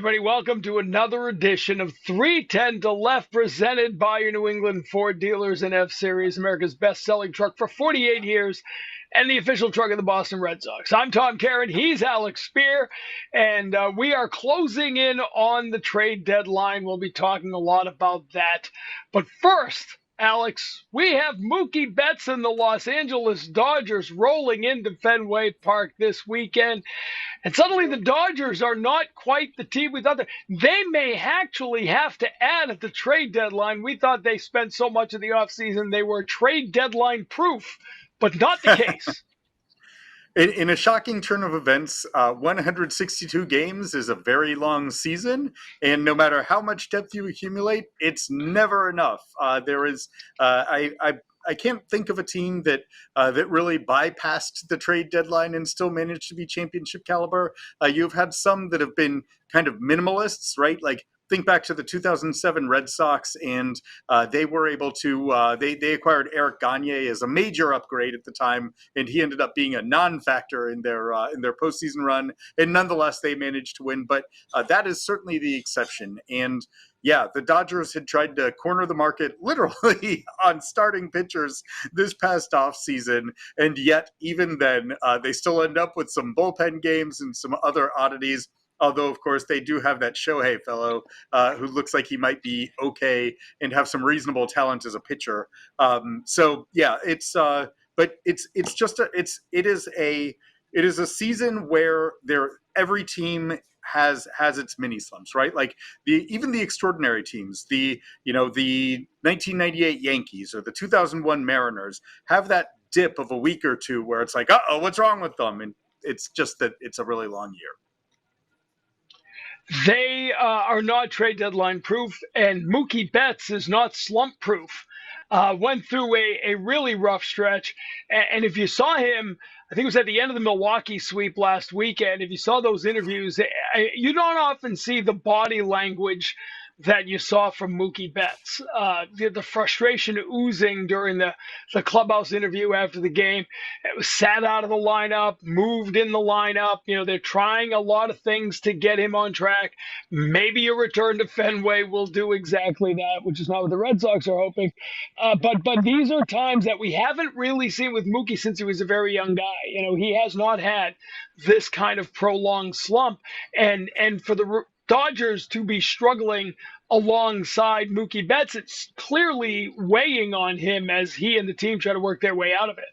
everybody. Welcome to another edition of 310 to Left, presented by your New England Ford dealers and F-Series, America's best-selling truck for 48 years, and the official truck of the Boston Red Sox. I'm Tom Caron. He's Alex Speier, and we are closing in on the trade deadline. We'll be talking a lot about that. But first, Alex, we have Mookie Betts and the Los Angeles Dodgers rolling into Fenway Park this weekend. And suddenly the Dodgers are not quite the team we thought. They may actually have to add at the trade deadline. We thought they spent so much of the offseason they were trade deadline proof, but not the case. In a shocking turn of events, 162 games is a very long season, and no matter how much depth you accumulate, it's never enough. I can't think of a team that really bypassed the trade deadline and still managed to be championship caliber. You've had some that have been kind of minimalists, right? Like, think back to the 2007 Red Sox, and they were able to they acquired Eric Gagne as a major upgrade at the time, and he ended up being a non-factor in their postseason run. And nonetheless, they managed to win. But that is certainly the exception. And yeah, the Dodgers had tried to corner the market literally on starting pitchers this past offseason, and yet even then, they still end up with some bullpen games and some other oddities. Although, of course, they do have that Shohei fellow who looks like he might be okay and have some reasonable talent as a pitcher. So yeah, it is a season where every team has its mini slumps, right? Like even the extraordinary teams, the 1998 Yankees or the 2001 Mariners have that dip of a week or two where it's like, uh-oh, what's wrong with them? And it's just that it's a really long year. They are not trade deadline proof, and Mookie Betts is not slump proof. Went through a really rough stretch. And if you saw him, I think it was at the end of the Milwaukee sweep last weekend, if you saw those interviews, you don't often see the body language that you saw from Mookie Betts. The frustration oozing during the clubhouse interview after the game. It was sat out of the lineup, moved in the lineup. They're trying a lot of things to get him on track. Maybe a return to Fenway will do exactly that, which is not what the Red Sox are hoping. But these are times that we haven't really seen with Mookie since he was a very young guy. He has not had this kind of prolonged slump. And for the Dodgers to be struggling alongside Mookie Betts, it's clearly weighing on him as he and the team try to work their way out of it.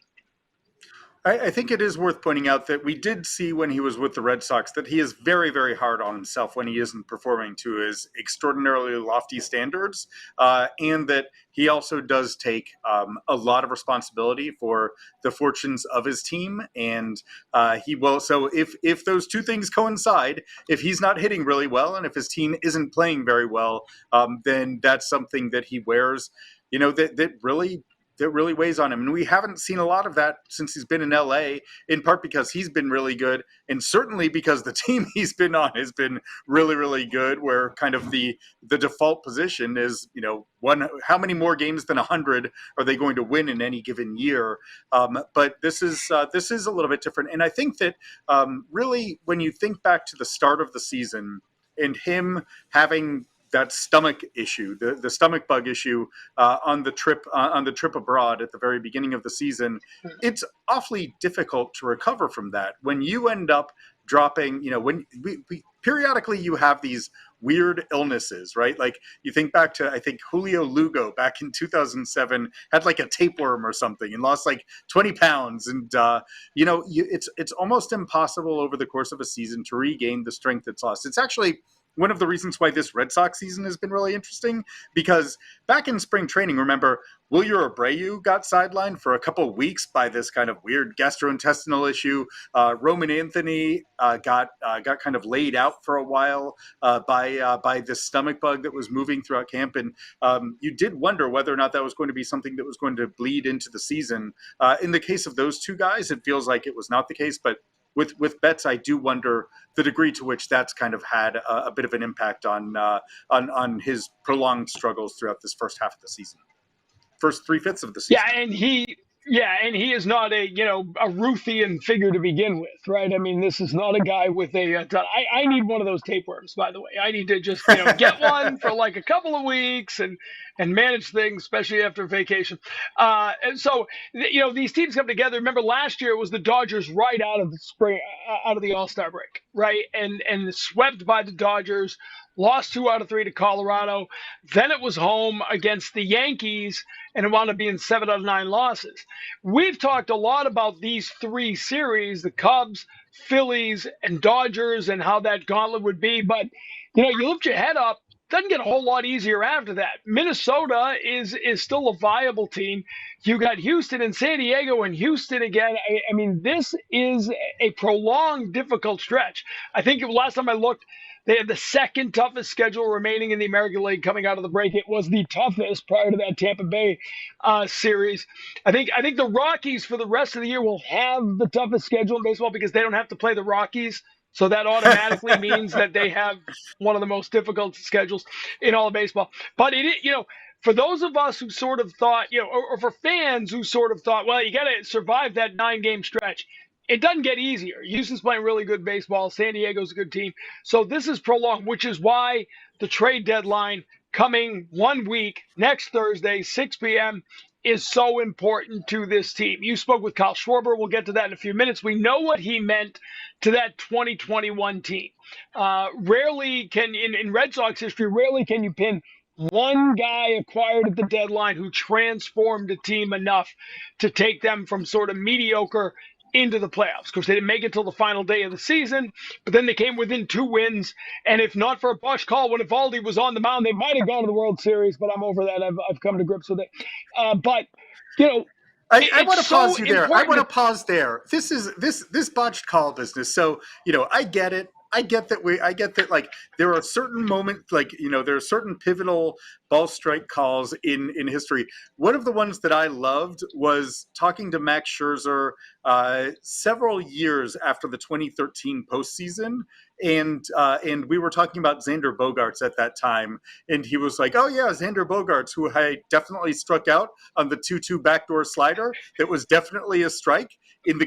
I think it is worth pointing out that we did see when he was with the Red Sox that he is very, very hard on himself when he isn't performing to his extraordinarily lofty standards, and that he also does take a lot of responsibility for the fortunes of his team. And he will. So if those two things coincide, if he's not hitting really well and if his team isn't playing very well, then that's something that he wears, that really weighs on him. And we haven't seen a lot of that since he's been in LA, in part because he's been really good, and certainly because the team he's been on has been really, really good, where kind of the default position is, how many more games than 100 are they going to win in any given year? But this is a little bit different. And I think that really when you think back to the start of the season and him having that stomach issue, the stomach bug issue on the trip abroad at the very beginning of the season, it's awfully difficult to recover from that. When you end up dropping, when we periodically you have these weird illnesses, right? Like you think back to, I think Julio Lugo back in 2007 had like a tapeworm or something and lost like 20 pounds. And, it's almost impossible over the course of a season to regain the strength that's lost. It's actually one of the reasons why this Red Sox season has been really interesting, because back in spring training, remember, Wilyer Abreu got sidelined for a couple of weeks by this kind of weird gastrointestinal issue. Roman Anthony got kind of laid out for a while by this stomach bug that was moving throughout camp. And you did wonder whether or not that was going to be something that was going to bleed into the season. In the case of those two guys, it feels like it was not the case, but with Betts, I do wonder the degree to which that's kind of had a bit of an impact on his prolonged struggles throughout this first half of the season, first 3/5 of the season. Yeah, and he Yeah, and he is not a a Ruthian figure to begin with, right? I mean, this is not a guy with a. I need one of those tapeworms, by the way. I need to just get one for like a couple of weeks and manage things, especially after vacation. And so these teams come together. Remember last year it was the Dodgers right out of the spring, out of the All-Star break, right? And swept by the Dodgers. Lost 2 out of 3 to Colorado. Then it was home against the Yankees, and it wound up being 7 out of 9 losses. We've talked a lot about these 3 series, the Cubs, Phillies, and Dodgers, and how that gauntlet would be. But, you lift your head up, doesn't get a whole lot easier after that. Minnesota is still a viable team. You got Houston and San Diego and Houston again. I mean, this is a prolonged, difficult stretch. I think last time I looked, they had the second toughest schedule remaining in the American League coming out of the break. It was the toughest prior to that Tampa Bay series. I think the Rockies for the rest of the year will have the toughest schedule in baseball because they don't have to play the Rockies. So that automatically means that they have one of the most difficult schedules in all of baseball. But for those of us who sort of thought, or for fans who sort of thought, well, you got to survive that 9-game stretch. It doesn't get easier. Houston's playing really good baseball. San Diego's a good team. So this is prolonged, which is why the trade deadline coming 1 week, next Thursday, 6 p.m., is so important to this team. You spoke with Kyle Schwarber. We'll get to that in a few minutes. We know what he meant to that 2021 team. Rarely can, in Red Sox history, rarely can you pin one guy acquired at the deadline who transformed a team enough to take them from sort of mediocre into the playoffs. Of course, they didn't make it till the final day of the season, but then they came within 2 wins. And if not for a Bush call when Eovaldi was on the mound, they might have gone to the World Series, but I'm over that. I've come to grips with it. But I want to pause you there. I want to pause there. This botched call business. So, I get it. I get that like there are certain moments, like, there are certain pivotal ball strike calls in history. One of the ones that I loved was talking to Max Scherzer several years after the 2013 postseason. And we were talking about Xander Bogaerts at that time. And he was like, oh, yeah, Xander Bogaerts, who I definitely struck out on the 2-2 backdoor slider. That was definitely a strike in the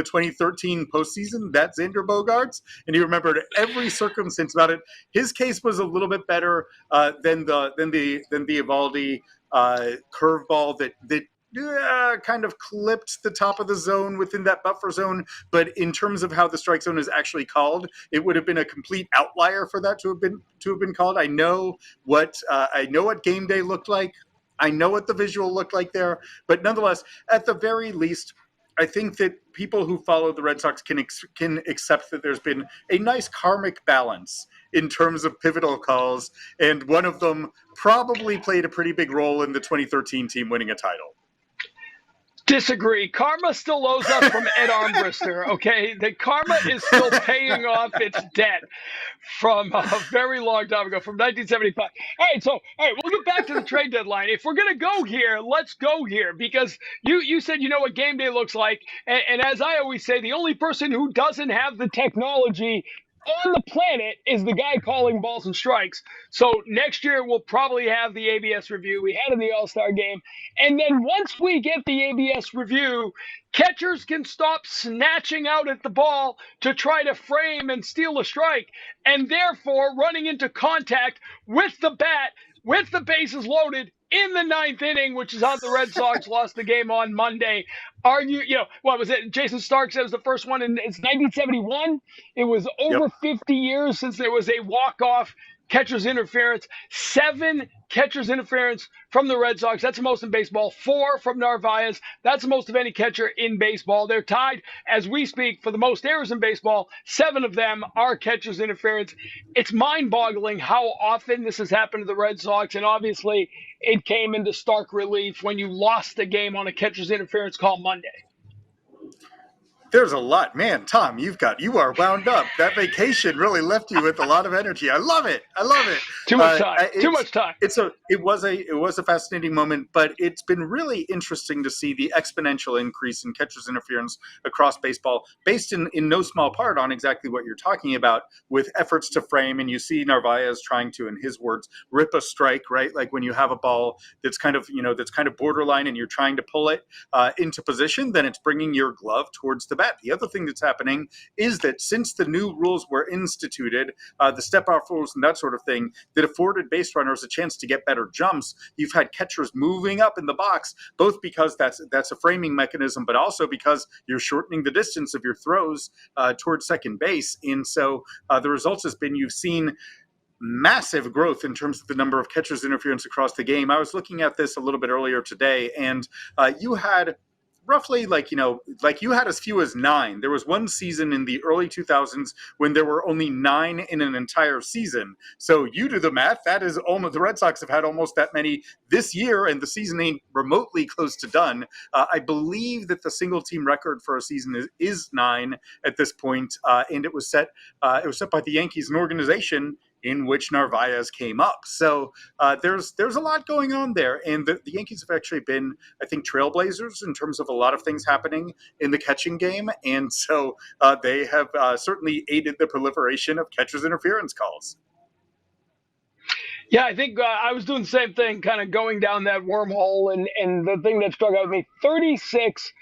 2013 postseason, that Xander Bogaerts. And he remembered every circumstance about it. His case was a little bit better than the Eovaldi curveball that kind of clipped the top of the zone within that buffer zone. But in terms of how the strike zone is actually called, it would have been a complete outlier for that to have been called. I know what game day looked like. I know what the visual looked like there. But nonetheless, at the very least, I think that people who follow the Red Sox can accept that there's been a nice karmic balance in terms of pivotal calls, and one of them probably played a pretty big role in the 2013 team winning a title. Disagree. Karma still owes us from Ed Armbruster, okay? The karma is still paying off its debt from a very long time ago, from 1975. All right, we'll get back to the trade deadline. If we're going to go here, let's go here, because you said you know what game day looks like, and as I always say, the only person who doesn't have the technology on the planet is the guy calling balls and strikes. So next year we'll probably have the ABS review. We had in the All-Star game. And then once we get the ABS review, catchers can stop snatching out at the ball to try to frame and steal a strike, and therefore running into contact with the bat, with the bases loaded, in the 9th inning, which is how the Red Sox lost the game on Monday. What was it? Jason Stark said it was the first one it's 1971. It was over 50 years since there was a walk-off catcher's interference. 7 catcher's interference from the Red Sox. That's the most in baseball. 4 from Narvaez. That's the most of any catcher in baseball. They're tied, as we speak, for the most errors in baseball. 7 of them are catcher's interference. It's mind-boggling how often this has happened to the Red Sox, and obviously it came into stark relief when you lost the game on a catcher's interference call Monday. There's a lot, man. Tom, you are wound up. That vacation really left you with a lot of energy. I love it. Too much time. Too much time. It was a fascinating moment, but it's been really interesting to see the exponential increase in catcher's interference across baseball, based in no small part on exactly what you're talking about, with efforts to frame. And you see Narvaez trying to, in his words, rip a strike, right? Like when you have a ball that's kind of borderline, and you're trying to pull it into position, then it's bringing your glove towards the bat. The other thing that's happening is that since the new rules were instituted, the step-off rules and that sort of thing, that afforded base runners a chance to get better jumps, you've had catchers moving up in the box, both because that's a framing mechanism, but also because you're shortening the distance of your throws towards second base. And so the results has been, you've seen massive growth in terms of the number of catchers interference across the game. I was looking at this a little bit earlier today, and you had roughly you had as few as 9. There was one season in the early 2000s when there were only 9 in an entire season. So you do the math. That is almost, the Red Sox have had almost that many this year, and the season ain't remotely close to done. I believe that the single team record for a season is 9 at this point, and it was set by the Yankees, an organization in which Narvaez came up. So there's a lot going on there. And the Yankees have actually been, I think, trailblazers in terms of a lot of things happening in the catching game. And so they have certainly aided the proliferation of catcher's interference calls. Yeah, I think I was doing the same thing, kind of going down that wormhole. And the thing that struck out with me, 36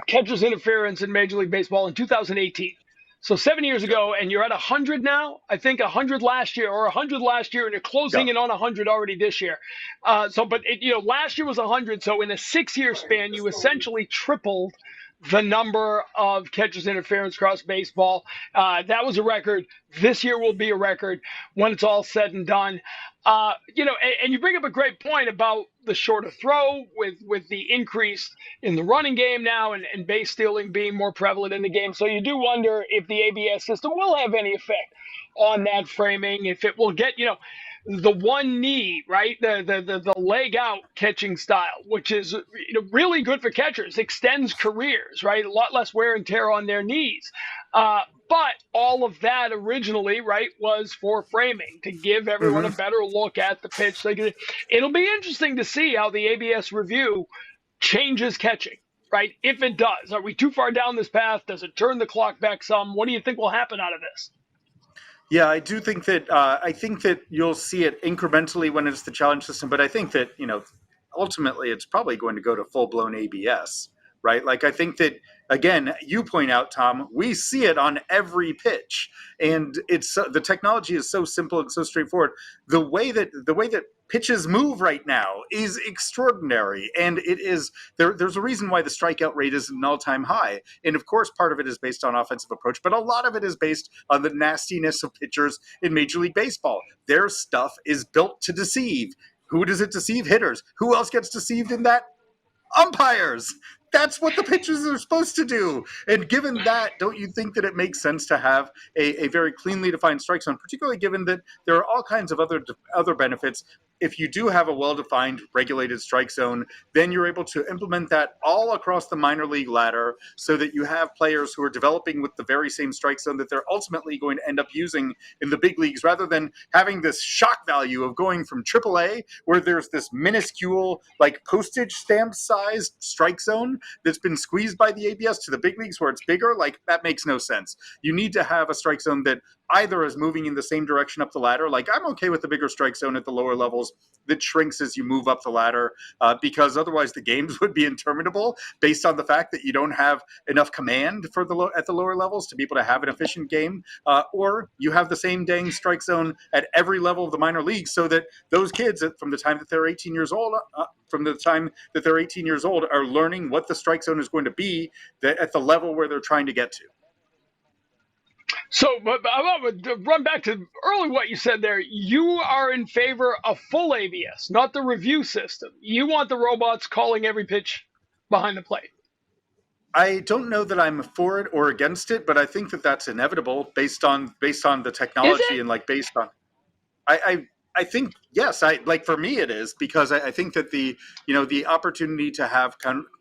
catcher's interference in Major League Baseball in 2018. So 7 years ago, and you're at 100 now. I think 100 last year, or 100 last year, and you're closing in on 100 already this year. But last year was 100. So in a 6-year span, you essentially tripled the number of catchers interference across baseball. That was a record. This year will be a record when it's all said and done. And you bring up a great point about the shorter throw with the increase in the running game now, and base stealing being more prevalent in the game. So you do wonder if the ABS system will have any effect on that framing, if it will get, the one knee, right? The leg out catching style, which is really good for catchers, extends careers, right? A lot less wear and tear on their knees. But all of that originally, right, was for framing, to give everyone a better look at the pitch. So it'll be interesting to see how the ABS review changes catching, right? If it does, are we too far down this path? Does it turn the clock back some? What do you think will happen out of this? Yeah, I do think that you'll see it incrementally when it's the challenge system, but I think that ultimately it's probably going to go to full-blown ABS, right? Like, I think that, again, you point out, Tom, we see it on every pitch, and it's the technology is so simple and so straightforward. The way that pitches move right now is extraordinary, and it is there's a reason why the strikeout rate is an all-time high. And of course, part of it is based on offensive approach, but a lot of it is based on the nastiness of pitchers in Major League Baseball. Their stuff is built to deceive. Who does it deceive? Hitters. Who else gets deceived in that? Umpires. That's what the pitchers are supposed to do. And given that, don't you think that it makes sense to have a very cleanly defined strike zone, particularly given that there are all kinds of other benefits? If you do have a well-defined, regulated strike zone, then you're able to implement that all across the minor league ladder, so that you have players who are developing with the very same strike zone that they're ultimately going to end up using in the big leagues, rather than having this shock value of going from AAA, where there's this minuscule, like postage stamp sized strike zone that's been squeezed by the ABS, to the big leagues where it's bigger. Like, that makes no sense. You need to have a strike zone that either is moving in the same direction up the ladder. Like, I'm okay with the bigger strike zone at the lower levels that shrinks as you move up the ladder, because otherwise the games would be interminable, based on the fact that you don't have enough command at the lower levels to be able to have an efficient game. Or you have the same dang strike zone at every level of the minor leagues, so that those kids, from the time that they're 18 years old, are learning what the strike zone is going to be at the level where they're trying to get to. So, but I want to run back to early what you said there. You are in favor of full ABS, not the review system. You want the robots calling every pitch behind the plate. I don't know that I'm for it or against it, but I think that that's inevitable based on the technology, and based on. I think, yes, for me it is, because I think that the opportunity to have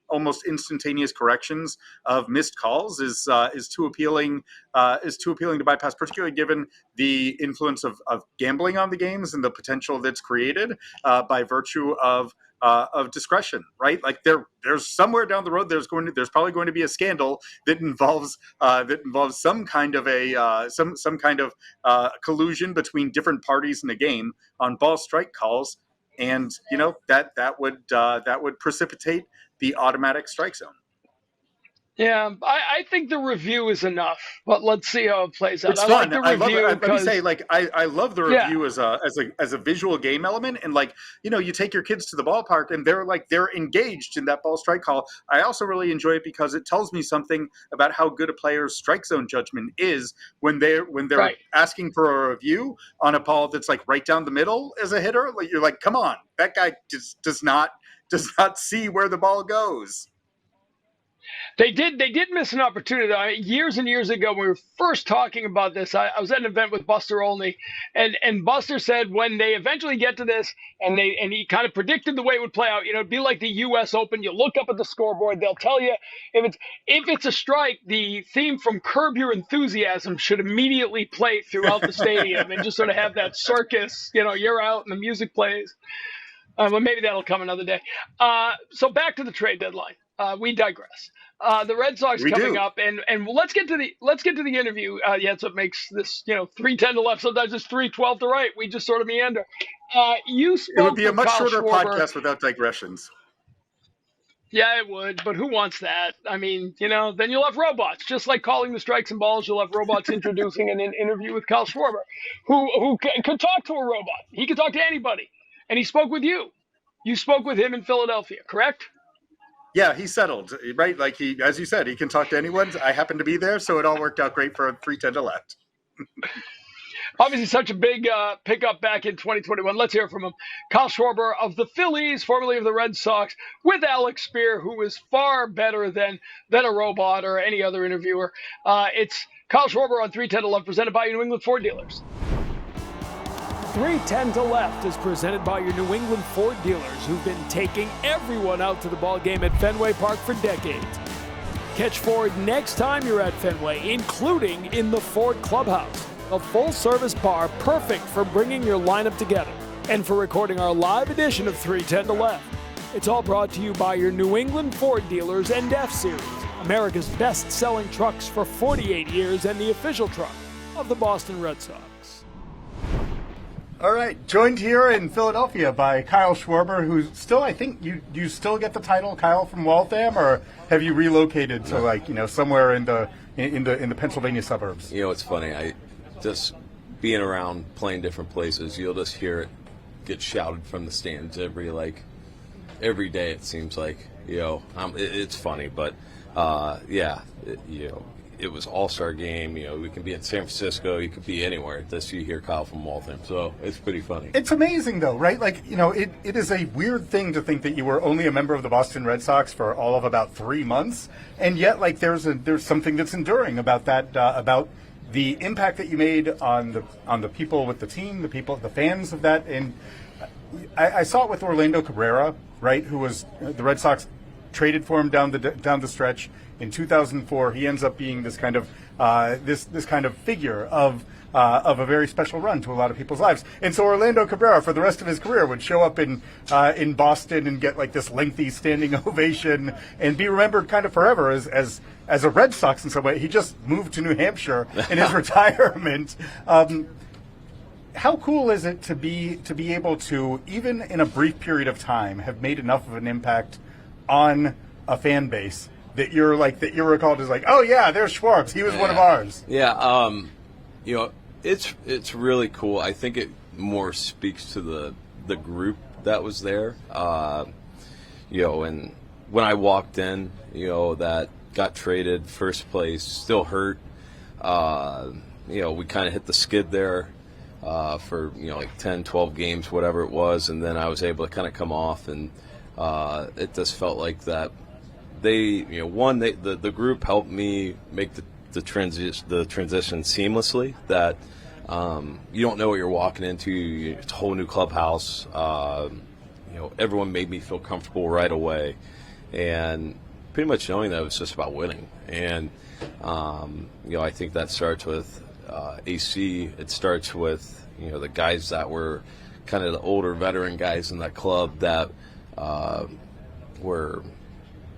almost instantaneous corrections of missed calls is too appealing to bypass, particularly given the influence of gambling on the games and the potential that's created by virtue of discretion, right? Like there's somewhere down the road there's probably going to be a scandal that involves some kind of collusion between different parties in the game on ball strike calls, and that would precipitate the automatic strike zone. Yeah, I think the review is enough, but let's see how it plays out. It's I fun. like the I love review. it. Let me say, I love the review Yeah. as a visual game element, and you take your kids to the ballpark and they're engaged in that ball strike call. I also really enjoy it because it tells me something about how good a player's strike zone judgment is when they're Right. asking for a review on a ball that's like right down the middle as a hitter. Like you're like, come on, that guy just does not see where the ball goes. They did miss an opportunity. Years and years ago, when we were first talking about this, I was at an event with Buster Olney, and Buster said when they eventually get to this, and he kind of predicted the way it would play out. It'd be like the U.S. Open. You look up at the scoreboard, they'll tell you if it's a strike. The theme from Curb Your Enthusiasm should immediately play throughout the stadium, and just sort of have that circus. You're out and the music plays. Well, maybe that'll come another day. So back to the trade deadline. We digress. The Red Sox coming up, and let's get to the interview. That's what makes this 3:10 to left. Sometimes it's 3:12 to right. We just sort of meander. You spoke. It would be a much Kyle shorter Schwarber. podcast without digressions. Yeah, it would, but who wants that? I mean, then you'll have robots. Just like calling the strikes and balls, you'll have robots introducing an interview with Kyle Schwarber, who could talk to a robot. He could talk to anybody, and he spoke with you. You spoke with him in Philadelphia, correct? Yeah, he settled, right? Like as you said, he can talk to anyone. I happened to be there, so it all worked out great for 3:10 to left. Obviously, such a big pickup back in 2021. Let's hear from him. Kyle Schwarber of the Phillies, formerly of the Red Sox, with Alex Speier, who is far better than a robot or any other interviewer. It's Kyle Schwarber on 3:10 to left, presented by your New England Ford dealers. 3:10 to left is presented by your New England Ford dealers, who've been taking everyone out to the ball game at Fenway Park for decades. Catch Ford next time you're at Fenway, including in the Ford Clubhouse, a full-service bar perfect for bringing your lineup together and for recording our live edition of 3:10 to left. It's all brought to you by your New England Ford dealers and F-Series, America's best-selling trucks for 48 years and the official truck of the Boston Red Sox. All right, joined here in Philadelphia by Kyle Schwarber, who's still, I think, you still get the title Kyle from Waltham, or have you relocated to somewhere in the Pennsylvania suburbs? It's funny. I just being around playing different places, you'll just hear it get shouted from the stands every day. It seems like it's funny, but it was All-Star game. We can be in San Francisco. You could be anywhere. Just you hear Kyle from Waltham. So it's pretty funny. It's amazing, though, right? It is a weird thing to think that you were only a member of the Boston Red Sox for all of about 3 months. And yet, there's something that's enduring about that, about the impact that you made on the people with the team, the fans of that. And I saw it with Orlando Cabrera, right, who was the Red Sox traded for him down the stretch. In 2004, he ends up being this kind of this kind of figure of a very special run to a lot of people's lives. And so Orlando Cabrera, for the rest of his career, would show up in Boston and get this lengthy standing ovation and be remembered kind of forever as a Red Sox in some way. He just moved to New Hampshire in his retirement. How cool is it to be able to, even in a brief period of time, have made enough of an impact on a fan base that you're recalled as oh yeah, there's Schwartz. He was one of ours. Yeah, it's really cool. I think it more speaks to the group that was there. And when I walked in, that got traded first place, still hurt. We kind of hit the skid there for 10, 12 games, whatever it was, and then I was able to kind of come off, and it just felt like that. The group helped me make the transition seamlessly. That you don't know what you're walking into. It's a whole new clubhouse. Everyone made me feel comfortable right away, and pretty much knowing that it was just about winning. And I think that starts with AC. It starts with the guys that were kind of the older veteran guys in that club that were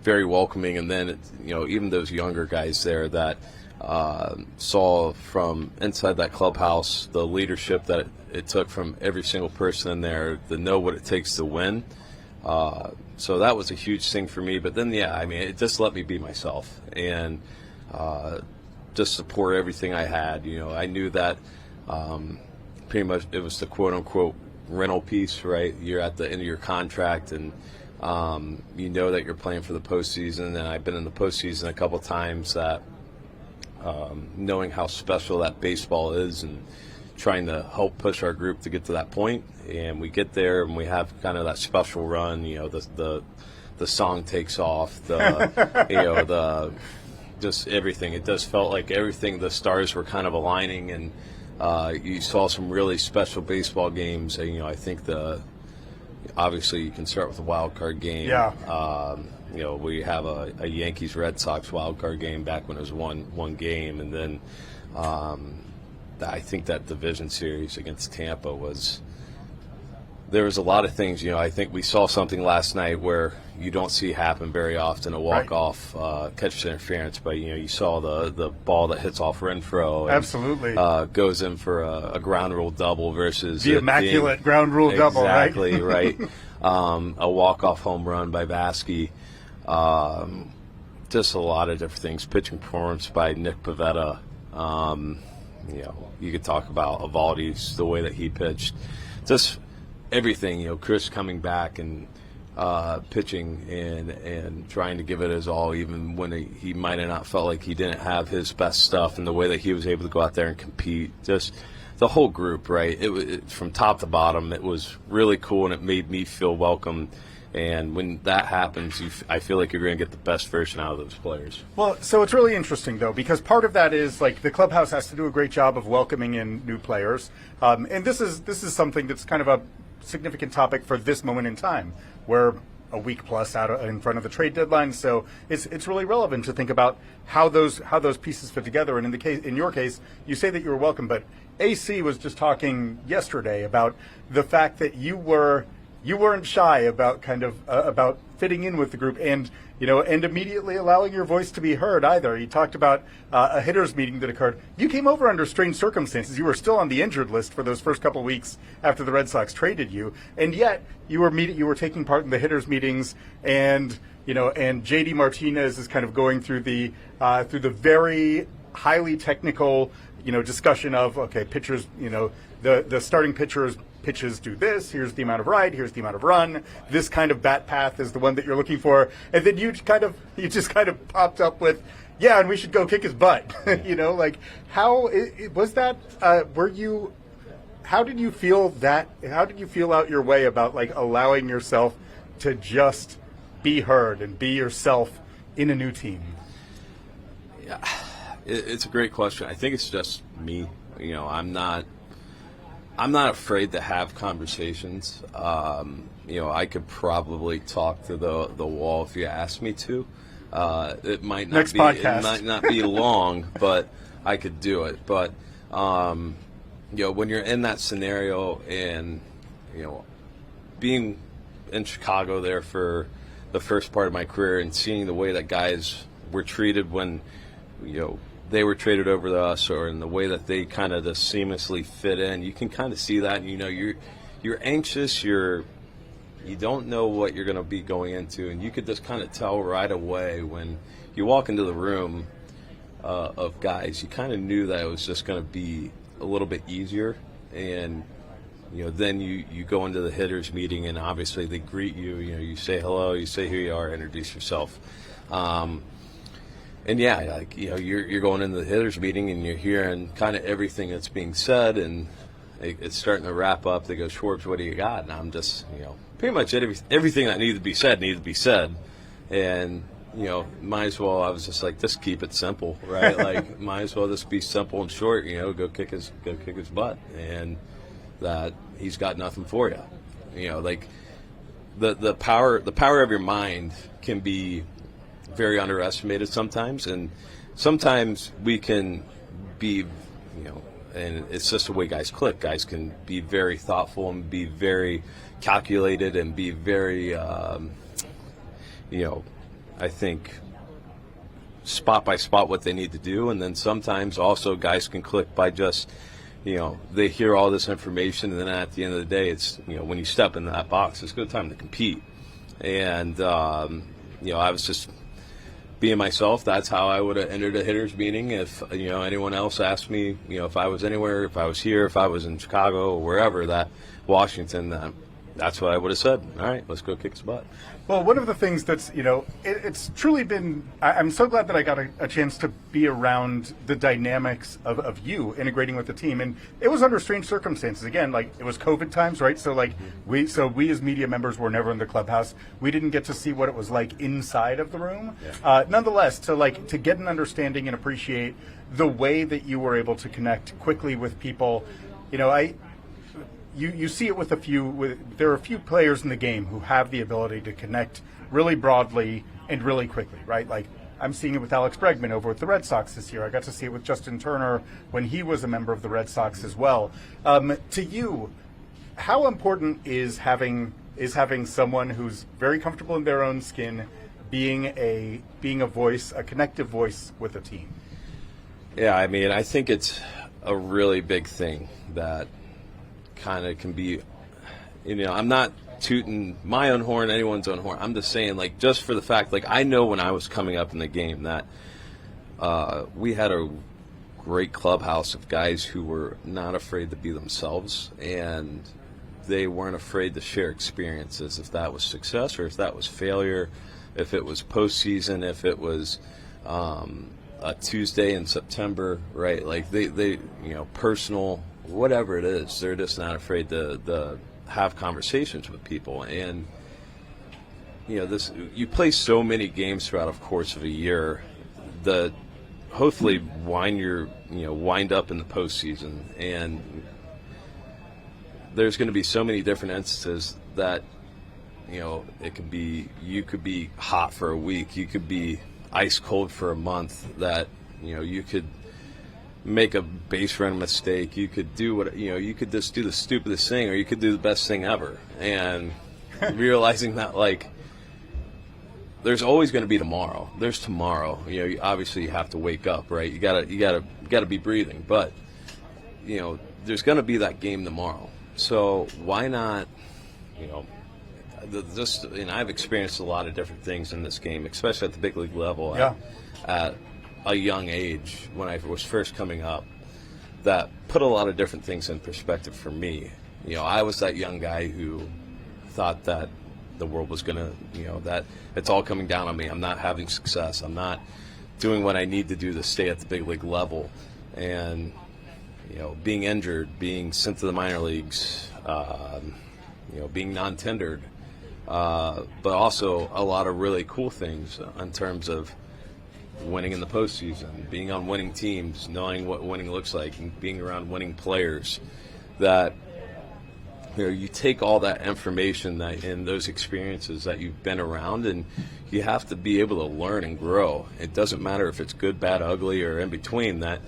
very welcoming, and then even those younger guys there that saw from inside that clubhouse the leadership that it took from every single person in there to know what it takes to win. So that was a huge thing for me. But then, it just let me be myself and just support everything I had. I knew that pretty much it was the quote-unquote rental piece, right? You're at the end of your contract, and that you're playing for the postseason. And I've been in the postseason a couple times, that knowing how special that baseball is and trying to help push our group to get to that point. And we get there and we have kind of that special run, the song takes off, the just everything. It just felt like everything, the stars were kind of aligning, and you saw some really special baseball games. I think obviously you can start with the wild card game. Yeah. We have a Yankees Red Sox wild card game back when it was one game, and then I think that division series against Tampa there was a lot of things. I think we saw something last night where you don't see happen very often, a walk-off catcher's interference, but you saw the ball that hits off Renfroe and absolutely goes in for a ground rule double versus the immaculate ground rule double, right? Exactly, right. A walk-off home run by Vasquez. Just a lot of different things. Pitching performance by Nick Pivetta. You could talk about Evaldi's, the way that he pitched. Just everything. Chris coming back and pitching and trying to give it his all, even when he might have not felt like he didn't have his best stuff, and the way that he was able to go out there and compete. Just the whole group, right? It from top to bottom, it was really cool, and it made me feel welcome. And when that happens, I feel like you're going to get the best version out of those players. Well, so it's really interesting, though, because part of that is, like, the clubhouse has to do a great job of welcoming in new players. And this is something that's kind of a significant topic for this moment in time. We're a week plus out in front of the trade deadline, so it's really relevant to think about how those pieces fit together. And in your case, you say that you were welcome, but AC was just talking yesterday about the fact that you weren't shy about about fitting in with the group and immediately allowing your voice to be heard either. You talked about a hitters meeting that occurred. You came over under strange circumstances. You were still on the injured list for those first couple of weeks after the Red Sox traded you, and yet you were taking part in the hitters meetings, and and JD Martinez is kind of going through the very highly technical discussion of, okay, pitchers, the starting pitches do this, here's the amount of ride, here's the amount of run, this kind of bat path is the one that you're looking for, and then you just kind of popped up with, yeah, and we should go kick his butt. How was that? How did you feel out your way about, like, allowing yourself to just be heard and be yourself in a new team? Yeah, it's a great question. I think it's just me. I'm not afraid to have conversations. I could probably talk to the wall if you asked me to. It might not podcast. It might not be long, but I could do it. But when you're in that scenario, and being in Chicago there for the first part of my career, and seeing the way that guys were treated when they were traded over to us, or in the way that they kind of just seamlessly fit in, you can kind of see that. You're anxious. You don't know what you're going to be going into, and you could just kind of tell right away when you walk into the room of guys. You kind of knew that it was just going to be a little bit easier, and then you go into the hitters meeting, and obviously they greet you. You say hello, you say who you are, introduce yourself. And you're going into the hitters meeting, and you're hearing kind of everything that's being said, and it's starting to wrap up. They go, Schwarber, what do you got? And I'm just, pretty much everything that needed to be said. And, might as well, I was just like, just keep it simple, right? Like, might as well just be simple and short, go kick his butt, and that he's got nothing for you. the power of your mind can be very underestimated sometimes, and sometimes we can be, and it's just the way guys click. Guys can be very thoughtful and be very calculated and be very, I think, spot by spot what they need to do. And then sometimes also guys can click by just, they hear all this information, and then at the end of the day, it's, when you step into that box, it's a good time to compete. And, I was just being myself. That's how I would have entered a hitters meeting. If anyone else asked me, if I was anywhere, if I was here, if I was in Chicago or wherever, that Washington, that's what I would have said. All right, let's go kick his butt. Well, one of the things that's, it's truly been, I'm so glad that I got a chance to be around the dynamics of you integrating with the team. And it was under strange circumstances. Again, like, it was COVID times, right? So, like, we as media members were never in the clubhouse. We didn't get to see what it was like inside of the room. Yeah. Nonetheless, to get an understanding and appreciate the way that you were able to connect quickly with people, You see it with there are a few players in the game who have the ability to connect really broadly and really quickly, right? Like, I'm seeing it with Alex Bregman over with the Red Sox this year. I got to see it with Justin Turner when he was a member of the Red Sox as well. To you, how important is having someone who's very comfortable in their own skin, being a voice, a connective voice with a team? Yeah, I mean, I think it's a really big thing that kind of can be, I'm not tooting my own horn, anyone's own horn. I'm just saying, like, just for the fact, like, I know when I was coming up in the game that we had a great clubhouse of guys who were not afraid to be themselves, and they weren't afraid to share experiences, if that was success or if that was failure, if it was postseason, if it was a Tuesday in September, right? Like, they personal, whatever it is, they're just not afraid to have conversations with people. And you play so many games throughout the course of a year that hopefully wind up in the postseason, and there's going to be so many different instances that it could be, you could be hot for a week, you could be ice cold for a month, that you could make a base run mistake, you could do what you could just do the stupidest thing, or you could do the best thing ever. And realizing that, like, there's always going to be tomorrow. There's tomorrow. Obviously you have to wake up, right? You gotta be breathing, but there's going to be that game tomorrow. So why not? I've experienced a lot of different things in this game, especially at the big league level. Yeah. At a young age, when I was first coming up, that put a lot of different things in perspective for me. I was that young guy who thought that the world was gonna, that it's all coming down on me. I'm not having success. I'm not doing what I need to do to stay at the big league level. And, being injured, being sent to the minor leagues, being non-tendered, but also a lot of really cool things in terms of winning in the postseason, being on winning teams, knowing what winning looks like, and being around winning players. That you take all that information that in those experiences that you've been around, and you have to be able to learn and grow. It doesn't matter if it's good, bad, ugly, or in between. That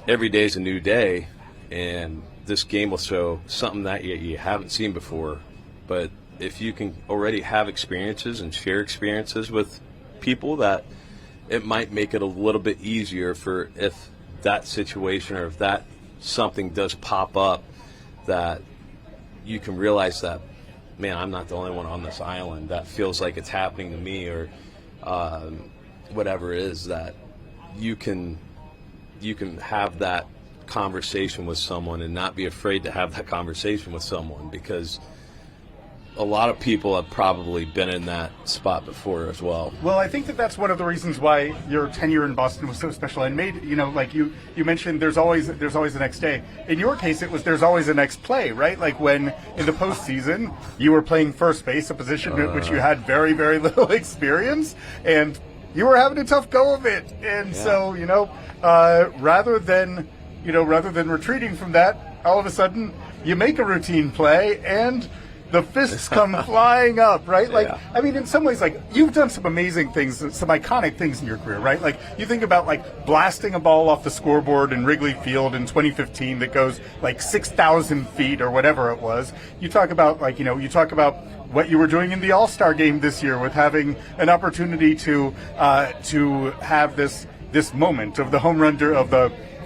every day is a new day, and this game will show something that you haven't seen before. But if you can already have experiences and share experiences with people, that it might make it a little bit easier for if that situation or if that something does pop up, that you can realize that, man, I'm not the only one on this island. That feels like it's happening to me, or whatever it is, that you can have that conversation with someone and not be afraid to have that conversation with someone, because a lot of people have probably been in that spot before as well. Well, I think that's one of the reasons why your tenure in Boston was so special, and made, like you mentioned, there's always the next day. In your case, it was there's always a next play, right? Like when in the postseason you were playing first base, a position in which you had very, very little experience, and you were having a tough go of it. And so, rather than retreating from that, all of a sudden you make a routine play, and the fists come flying up, right? Like, Yeah. I mean, in some ways, like, you've done some amazing things, some iconic things in your career, right? Like, you think about, like, blasting a ball off the scoreboard in Wrigley Field in 2015 that goes, like, 6,000 feet or whatever it was. You talk about, like, you know, you talk about what you were doing in the All-Star game this year with having an opportunity to have this moment of the home run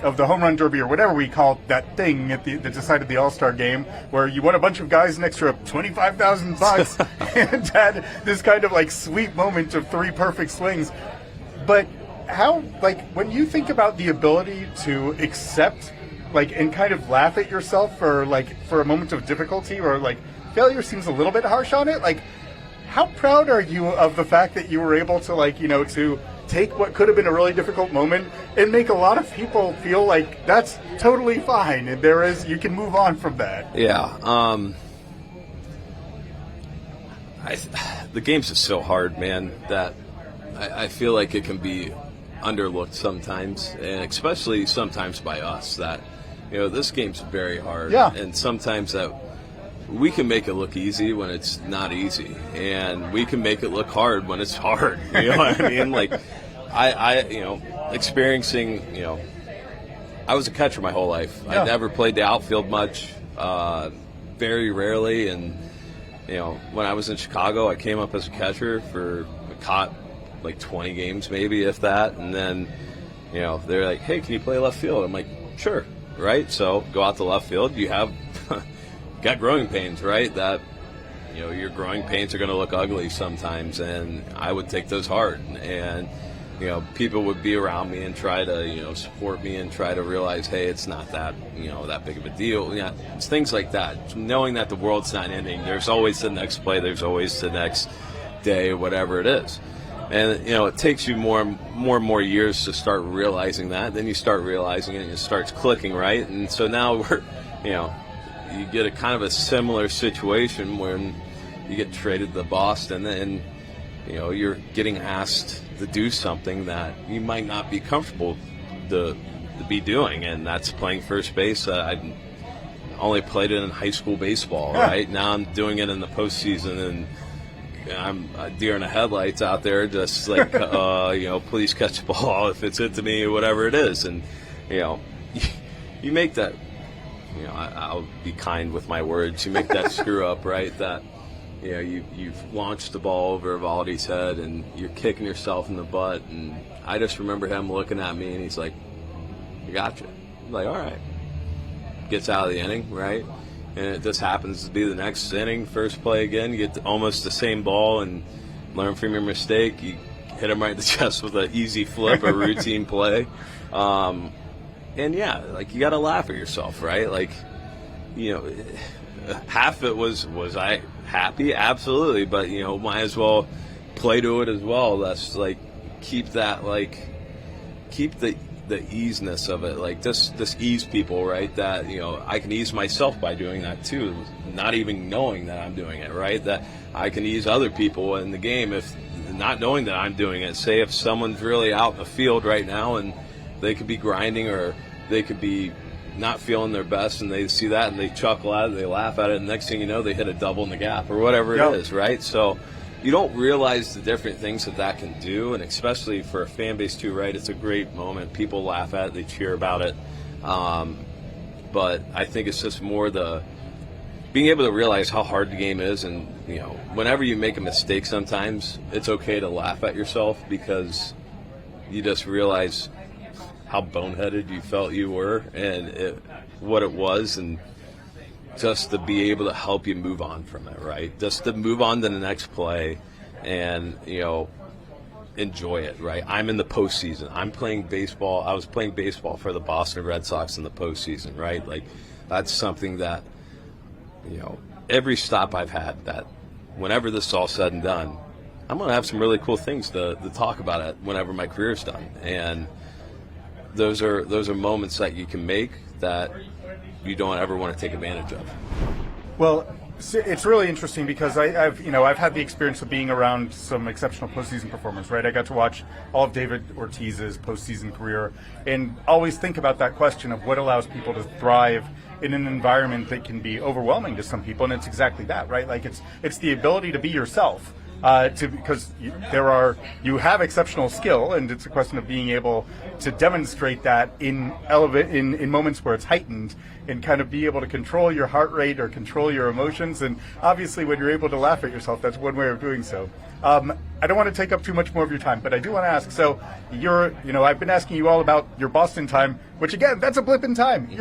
of the home run derby or whatever we call that thing that decided the All-Star game, where you won a bunch of guys an extra $25,000 and had this kind of like sweet moment of 3 perfect swings. But how, like, when you think about the ability to accept, like, and kind of laugh at yourself for a moment of difficulty, or like failure seems a little bit harsh on it, like, how proud are you of the fact that you were able to, like, you know, to take what could have been a really difficult moment and make a lot of people feel like that's totally fine and you can move on from that? Yeah. The game's just so hard, man, that I feel like it can be underlooked sometimes, and especially sometimes by us, that, you know, this game's very hard. Yeah. And sometimes that we can make it look easy when it's not easy, and we can make it look hard when it's hard. You know what I mean? Like, I you know, experiencing, you know, I was a catcher my whole life. Yeah. I never played the outfield much, very rarely, and, you know, when I was in Chicago, I came up as a catcher caught like 20 games maybe, if that, and then, you know, they're like, hey, can you play left field? I'm like, sure, right? So go out to left field. You have got growing pains, right? That, you know, your growing pains are going to look ugly sometimes, and I would take those hard. And, you know, people would be around me and try to, you know, support me and try to realize, hey, it's not that, you know, that big of a deal. Yeah, it's things like that. Knowing that the world's not ending, there's always the next play, there's always the next day, whatever it is. And, you know, it takes you more and more years to start realizing that. Then you start realizing it, and it starts clicking, right? And so now we're, you know, you get a kind of a similar situation when you get traded to Boston, and, you know, you're getting asked to do something that you might not be comfortable to be doing, and that's playing first base. I only played it in high school baseball, right? Now I'm doing it in the postseason, and I'm a deer in the headlights out there, just like, you know, please catch the ball if it's hit to me, whatever it is. And, you know, you make that, you know, I'll be kind with my words. You make that screw up, right? That, you know, you've launched the ball over Evaldi's head, and you're kicking yourself in the butt. And I just remember him looking at me, and he's like, I got you. I'm like, all right. Gets out of the inning, right? And it just happens to be the next inning, first play again. You get almost the same ball and learn from your mistake. You hit him right in the chest with an easy flip, a routine play. And, yeah, like, you got to laugh at yourself, right? Like, you know, half of it was I happy? Absolutely. But, you know, might as well play to it as well. That's, like, keep the easiness of it, like this ease people, right? That, you know, I can ease myself by doing that too, not even knowing that I'm doing it, right? That I can ease other people in the game if not knowing that I'm doing it. Say if someone's really out in the field right now and they could be grinding, or they could be not feeling their best, and they see that and they chuckle at it, they laugh at it, and next thing you know, they hit a double in the gap or whatever it is, right? So you don't realize the different things that can do, and especially for a fan base too, right? It's a great moment. People laugh at it, they cheer about it. But I think it's just more the being able to realize how hard the game is, and, you know, whenever you make a mistake, sometimes it's okay to laugh at yourself, because you just realize how boneheaded you felt you were, and what it was, and just to be able to help you move on from it, right? Just to move on to the next play and, you know, enjoy it, right? I'm in the postseason. I'm playing baseball. I was playing baseball for the Boston Red Sox in the postseason, right? Like, that's something that, you know, every stop I've had, that whenever this is all said and done, I'm going to have some really cool things to talk about it whenever my career's done. And those are moments that you can make that you don't ever want to take advantage of. Well, It's really interesting because I've had the experience of being around some exceptional postseason performers, right? I got to watch all of David Ortiz's postseason career and always think about that question of what allows people to thrive in an environment that can be overwhelming to some people, and it's exactly that, right? Like it's the ability to be yourself. Because you have exceptional skill, and it's a question of being able to demonstrate that in moments where it's heightened, and kind of be able to control your heart rate or control your emotions. And obviously, when you're able to laugh at yourself, that's one way of doing so. I don't want to take up too much more of your time, but I do want to ask. So I've been asking you all about your Boston time, which again, that's a blip in time.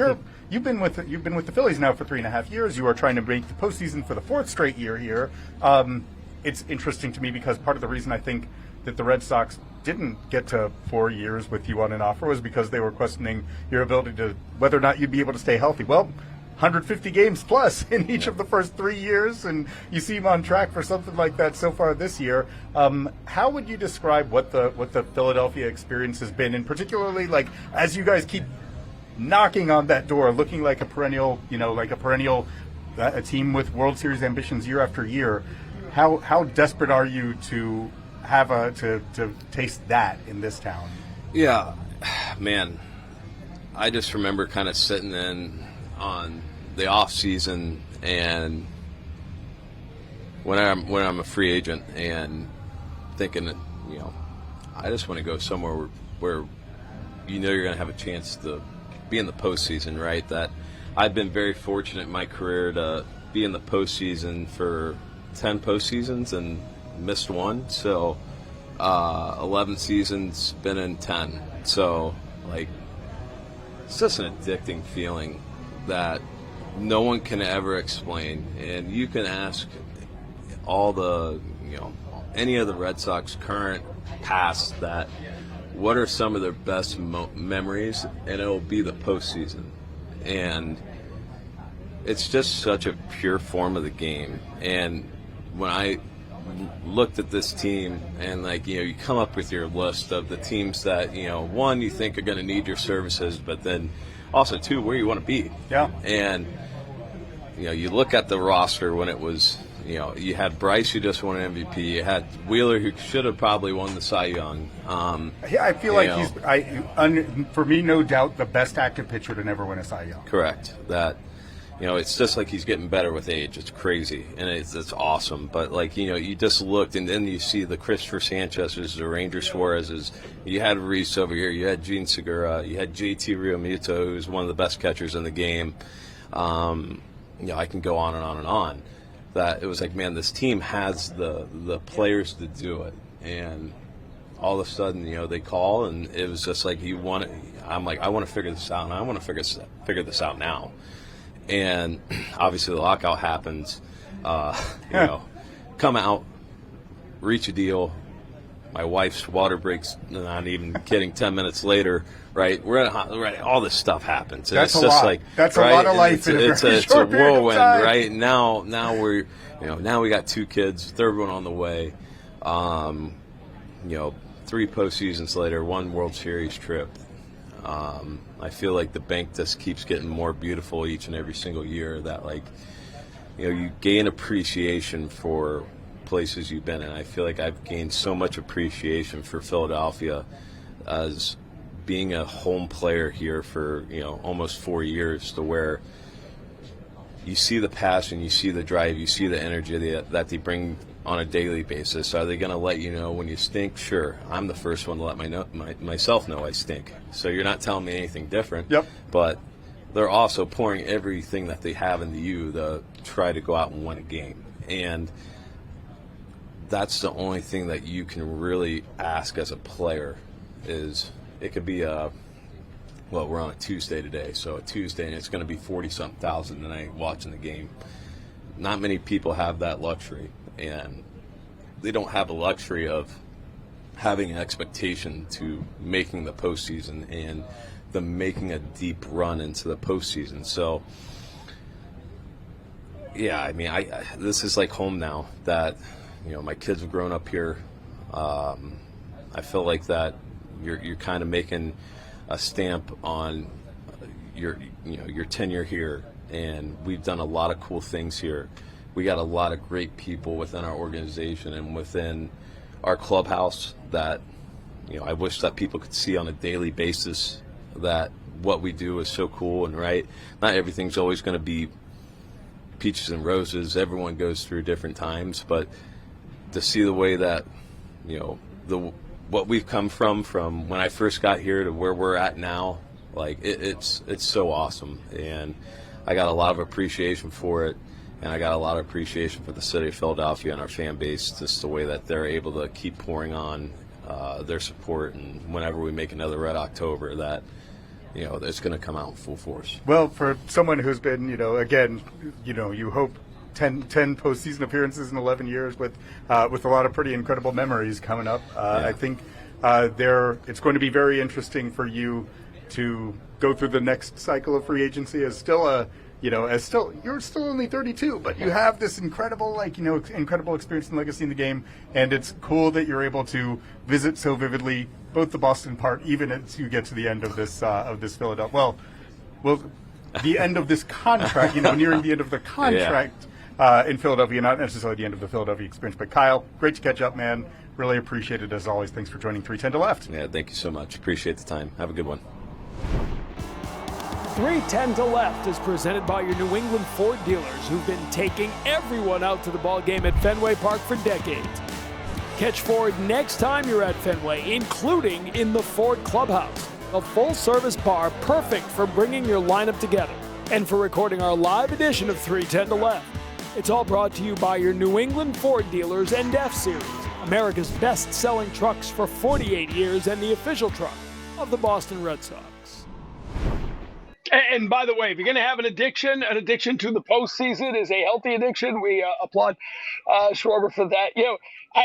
You've been with the Phillies now for 3.5 years. You are trying to make the postseason for the 4th straight year here. It's interesting to me because part of the reason I think that the Red Sox didn't get to 4 years with you on an offer was because they were questioning your ability to whether or not you'd be able to stay healthy. Well, 150 games plus in each of the first 3 years, and you seem on track for something like that so far this year. How would you describe what the Philadelphia experience has been, and particularly like as you guys keep knocking on that door, looking like a perennial a team with World Series ambitions year after year? How desperate are you to have to taste that in this town? Yeah, man, I just remember kind of sitting in on the off season and when I'm a free agent and thinking that, I just want to go somewhere where you're going to have a chance to be in the postseason, right? That I've been very fortunate in my career to be in the postseason for 10 postseasons and missed one, so 11 seasons, been in 10. So it's just an addicting feeling that no one can ever explain. And you can ask all the any of the Red Sox current, past, that what are some of their best memories, and it'll be the postseason. And it's just such a pure form of the game. And when I looked at this team and you come up with your list of the teams that, one, you think are going to need your services, but then also, two, where you want to be. Yeah. And, you look at the roster when it was, you had Bryce who just won an MVP. You had Wheeler who should have probably won the Cy Young. I feel like he's, for me, no doubt, the best active pitcher to never win a Cy Young. Correct. That. It's just like he's getting better with age. It's crazy, and it's awesome. But, you just looked, and then you see the Christopher Sanchez's, the Ranger Suarez's. You had Reese over here. You had Gene Segura. You had JT Realmuto, who's one of the best catchers in the game. I can go on and on and on. That it was like, man, this team has the players to do it. And all of a sudden, they call, and it was just like, I'm like, I want to figure this out, and I want to figure this out now. And obviously the lockout happens, come out, reach a deal. My wife's water breaks, not even kidding, 10 minutes later, right? All this stuff happens. And that's it's a just lot. That's right? A lot of life. It's a whirlwind, right? Now we're, now we got 2 kids, third one on the way. 3 postseasons later, 1 World Series trip. I feel like the bank just keeps getting more beautiful each and every single year. That you gain appreciation for places you've been in. I feel like I've gained so much appreciation for Philadelphia as being a home player here for almost 4 years, to where you see the passion, you see the drive, you see the energy that they bring on a daily basis. Are they going to let you know when you stink? Sure. I'm the first one to let myself know I stink. So you're not telling me anything different. Yep. But they're also pouring everything that they have into you to try to go out and win a game. And that's the only thing that you can really ask as a player. Is it could be we're on a Tuesday today, so a Tuesday, and it's going to be 40-something thousand tonight watching the game. Not many people have that luxury. And they don't have the luxury of having an expectation to making the postseason and them making a deep run into the postseason. So, yeah, I mean, this is like home now. That my kids have grown up here. I feel like that you're kind of making a stamp on your tenure here, and we've done a lot of cool things here. we got a lot of great people within our organization and within our clubhouse that, I wish that people could see on a daily basis that what we do is so cool and right. Not everything's always going to be peaches and roses. Everyone goes through different times, but to see the way that, what we've come from when I first got here to where we're at now, like it's so awesome. And I got a lot of appreciation for it. And I got a lot of appreciation for the city of Philadelphia and our fan base, just the way that they're able to keep pouring on their support. And whenever we make another Red October, that, it's going to come out in full force. Well, for someone who's been, you hope 10 postseason appearances in 11 years with a lot of pretty incredible memories coming up. I think it's going to be very interesting for you to go through the next cycle of free agency as you're still only 32, but you have this incredible experience and legacy in the game, and it's cool that you're able to visit so vividly both the Boston part, even as you get to the end of this Philadelphia. Well, the end of this contract, nearing the end of the contract in Philadelphia, not necessarily the end of the Philadelphia experience. But Kyle, great to catch up, man. Really appreciate it as always. Thanks for joining 310 to Left. Yeah, thank you so much. Appreciate the time. Have a good one. 310 to Left is presented by your New England Ford dealers who've been taking everyone out to the ball game at Fenway Park for decades. Catch Ford next time you're at Fenway, including in the Ford Clubhouse, a full-service bar perfect for bringing your lineup together and for recording our live edition of 310 to Left. It's all brought to you by your New England Ford dealers and F-Series, America's best-selling trucks for 48 years and the official truck of the Boston Red Sox. And by the way, if you're going to have an addiction to the postseason is a healthy addiction. We applaud Schwarber for that.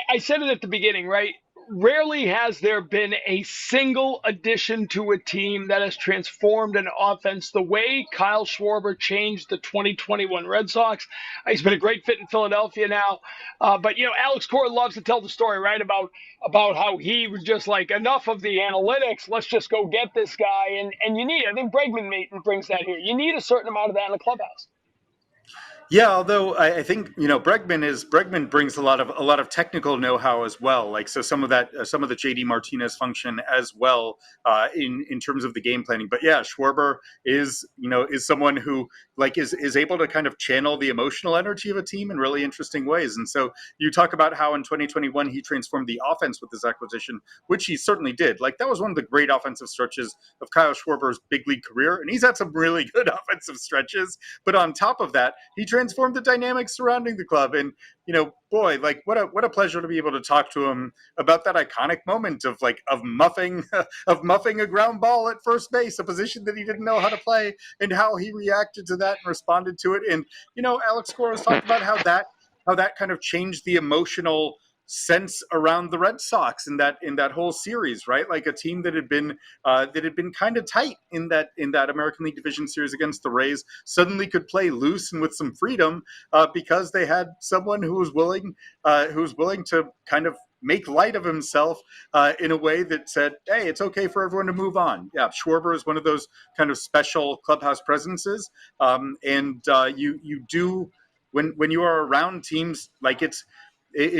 I said it at the beginning, right? Rarely has there been a single addition to a team that has transformed an offense the way Kyle Schwarber changed the 2021 Red Sox. He's been a great fit in Philadelphia now. But Alex Cora loves to tell the story, right, about how he was just like, enough of the analytics. Let's just go get this guy. And you need, I think Bregman brings that here. You need a certain amount of that in the clubhouse. Yeah, although I think Bregman brings a lot of technical know-how as well. Like some of the JD Martinez function as well in terms of the game planning. But yeah, Schwarber is someone who is able to kind of channel the emotional energy of a team in really interesting ways. And so you talk about how in 2021 he transformed the offense with this acquisition, which he certainly did. Like that was one of the great offensive stretches of Kyle Schwarber's big league career, and he's had some really good offensive stretches. But on top of that, he transformed the dynamics surrounding the club. And, what a pleasure to be able to talk to him about that iconic moment of muffing a ground ball at first base, a position that he didn't know how to play, and how he reacted to that and responded to it. And, Alex Cora has talked about how that kind of changed the emotional sense around the Red Sox in that whole series, right? Like a team that had been kind of tight in that American League Division series against the Rays suddenly could play loose and with some freedom because they had someone who was willing to kind of make light of himself in a way that said, hey, it's okay for everyone to move on. Yeah, Schwarber is one of those kind of special clubhouse presences, and you do when you are around teams like it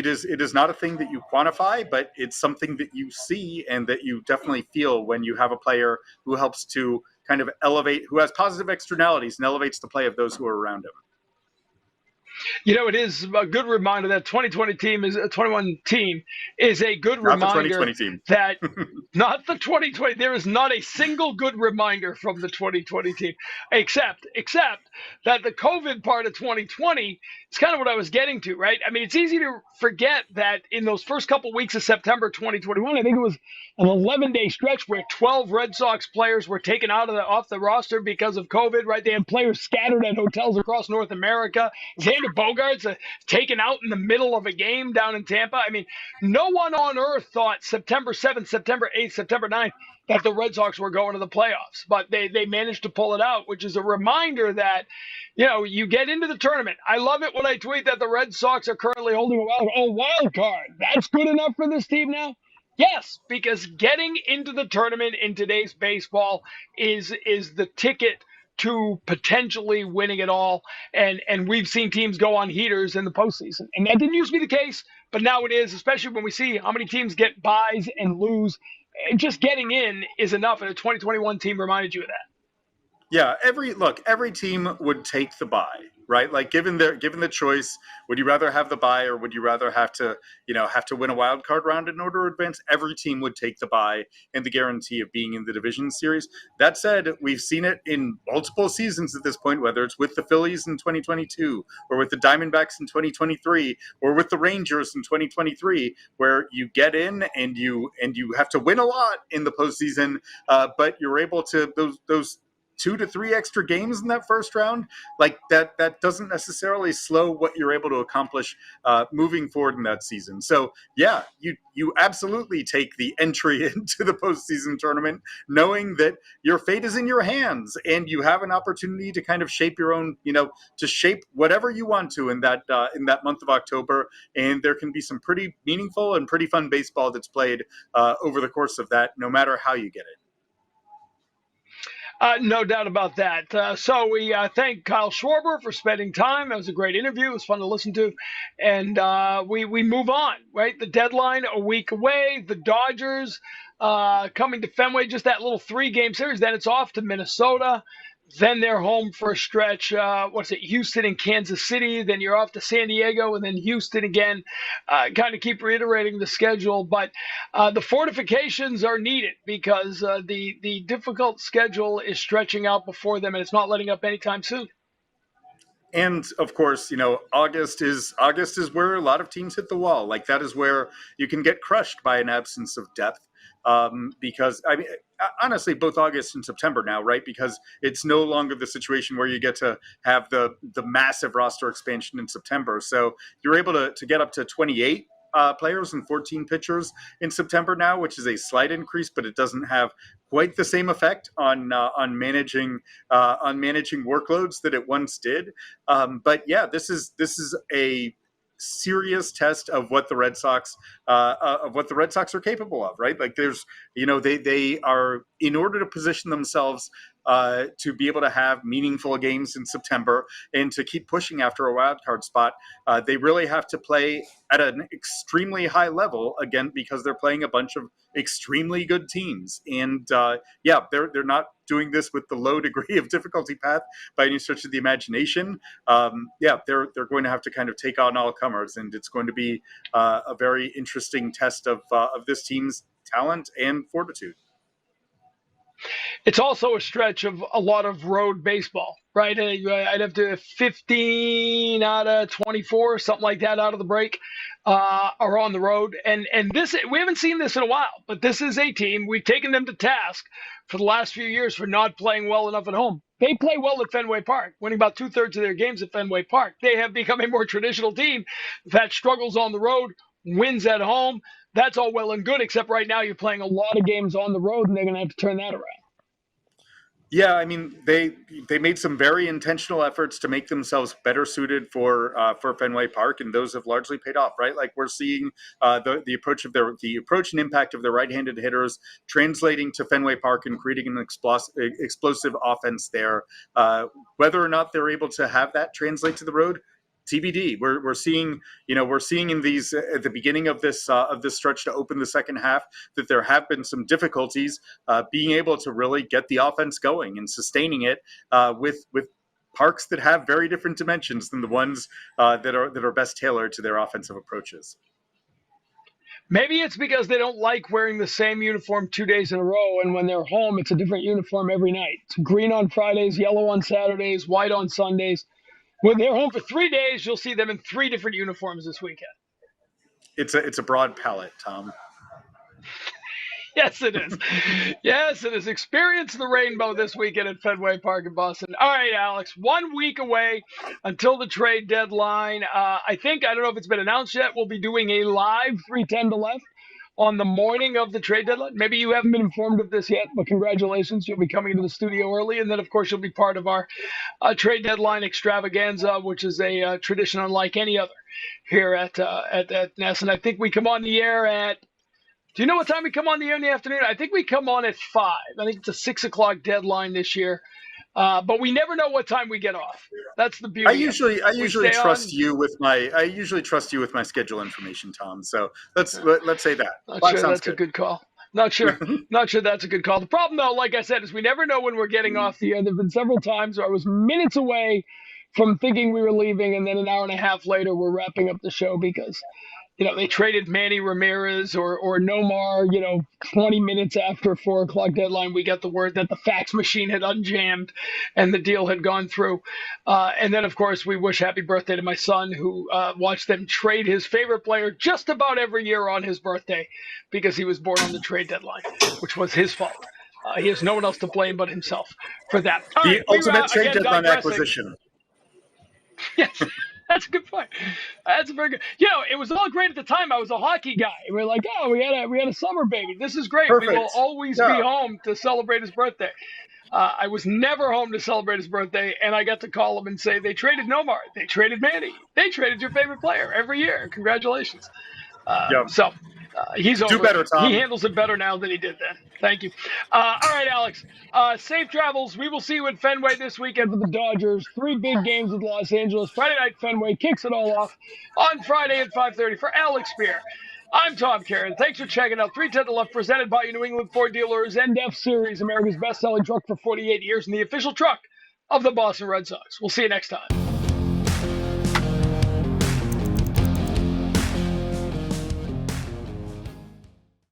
is not a thing that you quantify, but it's something that you see and that you definitely feel when you have a player who helps to kind of elevate, who has positive externalities and elevates the play of those who are around him. It is a good reminder that 2021 team is a good reminder the 2020 team. That not the 2020. There is not a single good reminder from the 2020 team, except that the COVID part of 2020 is kind of what I was getting to, right? I mean, it's easy to forget that in those first couple weeks of September 2021, I think it was an 11-day stretch where 12 Red Sox players were taken off the roster because of COVID, right? They had players scattered at hotels across North America. Xander Bogaerts taken out in the middle of a game down in Tampa. I mean, no one on earth thought September 7th, September 8th, September 9th that the Red Sox were going to the playoffs. But they managed to pull it out, which is a reminder that, you get into the tournament. I love it when I tweet that the Red Sox are currently holding a wild card. That's good enough for this team now? Yes, because getting into the tournament in today's baseball is the ticket to potentially winning it all. And we've seen teams go on heaters in the postseason. And that didn't used to be the case, but now it is, especially when we see how many teams get buys and lose. And just getting in is enough. And a 2021 team reminded you of that. Yeah, every team would take the bye, right? Like given the choice, would you rather have the bye or would you rather have to win a wild card round in order to advance? Every team would take the bye and the guarantee of being in the division series. That said, we've seen it in multiple seasons at this point, whether it's with the Phillies in 2022 or with the Diamondbacks in 2023 or with the Rangers in 2023, where you get in and you have to win a lot in the postseason, but you're able to those 2 to 3 extra games in that first round, like that doesn't necessarily slow what you're able to accomplish moving forward in that season. So yeah, you absolutely take the entry into the postseason tournament, knowing that your fate is in your hands and you have an opportunity to kind of shape your own, to shape whatever you want to in that month of October. And there can be some pretty meaningful and pretty fun baseball that's played over the course of that, no matter how you get it. No doubt about that. So we thank Kyle Schwarber for spending time. That was a great interview. It was fun to listen to. And we move on, right? The deadline a week away. The Dodgers coming to Fenway, just that little 3-game series. Then it's off to Minnesota. Then they're home for a stretch. Houston and Kansas City. Then you're off to San Diego and then Houston again. Kind of keep reiterating the schedule. But the fortifications are needed because the difficult schedule is stretching out before them and it's not letting up anytime soon. And of course, August is where a lot of teams hit the wall. Like that is where you can get crushed by an absence of depth. Because I mean, honestly, both August and September now, right? Because it's no longer the situation where you get to have the massive roster expansion in September. So you're able to get up to 28 players and 14 pitchers in September now, which is a slight increase, but it doesn't have quite the same effect on managing workloads that it once did. But yeah, this is a serious test of what the Red Sox are capable of, right? Like there's, they are, in order to position themselves to be able to have meaningful games in September and to keep pushing after a wild card spot, they really have to play at an extremely high level again, because they're playing a bunch of extremely good teams. And they're not doing this with the low degree of difficulty path by any stretch of the imagination. They're going to have to kind of take on all comers, and it's going to be a very interesting test of this team's talent and fortitude. It's also a stretch of a lot of road baseball, right? I'd have to 15 out of 24, something like that, out of the break are on the road. And this, we haven't seen this in a while, but this is a team. We've taken them to task for the last few years for not playing well enough at home. They play well at Fenway Park, winning about 2/3 of their games at Fenway Park. They have become a more traditional team that struggles on the road, wins at home. That's all well and good, except right now you're playing a lot of games on the road, and they're going to have to turn that around. Yeah, I mean, they made some very intentional efforts to make themselves better suited for Fenway Park, and those have largely paid off, right? Like we're seeing the approach and impact of their right-handed hitters translating to Fenway Park and creating an explosive offense there. Whether or not they're able to have that translate to the road, TBD. We're seeing in these at the beginning of this stretch to open the second half that there have been some difficulties being able to really get the offense going and sustaining it with parks that have very different dimensions than the ones that are best tailored to their offensive approaches. Maybe it's because they don't like wearing the same uniform 2 days in a row, and when they're home, it's a different uniform every night. It's green on Fridays, yellow on Saturdays, white on Sundays. When they're home for 3 days, you'll see them in 3 different uniforms this weekend. It's a broad palette, Tom. Yes, it is. Yes, it is. Experience the rainbow this weekend at Fenway Park in Boston. All right, Alex, 1 week away until the trade deadline. I don't know if it's been announced yet, we'll be doing a live 3:10 to left on the morning of the trade deadline. Maybe you haven't been informed of this yet, but congratulations. You'll be coming into the studio early. And then, of course, you'll be part of our trade deadline extravaganza, which is a tradition unlike any other here at Ness. And I think we come on the air at, do you know what time we come on the air in the afternoon? I think we come on at 5. I think it's a 6 o'clock deadline this year. But we never know what time we get off. That's the beauty. I usually trust on. you with my schedule information, Tom. So let's say that. Not sure that's a good call. Not sure that's a good call. The problem, though, like I said, is we never know when we're getting off the air. There have been several times where I was minutes away from thinking we were leaving, and then an hour and a half later we're wrapping up the show because, they traded Manny Ramirez or Nomar, 20 minutes after 4 o'clock deadline. We got the word that the fax machine had unjammed and the deal had gone through. And then, of course, we wish happy birthday to my son who watched them trade his favorite player just about every year on his birthday because he was born on the trade deadline, which was his fault. He has no one else to blame but himself for that. All the right, ultimate trade deadline acquisition. Yes. That's a good point. That's a very good. It was all great at the time. I was a hockey guy. We were like, oh, we had a summer baby. This is great. Perfect. We will always be home to celebrate his birthday. I was never home to celebrate his birthday, and I got to call him and say they traded Nomar, they traded Manny, they traded your favorite player every year. Congratulations. So he's over. Do better, Tom. He handles it better now than he did then. Thank you. All right, Alex. Safe travels. We will see you at Fenway this weekend for the Dodgers. 3 big games with Los Angeles. Friday night, Fenway kicks it all off on Friday at 5:30 for Alex Speier. I'm Tom Caron. Thanks for checking out 310 to Left, presented by your New England Ford dealers and F-Series, America's best-selling truck for 48 years and the official truck of the Boston Red Sox. We'll see you next time.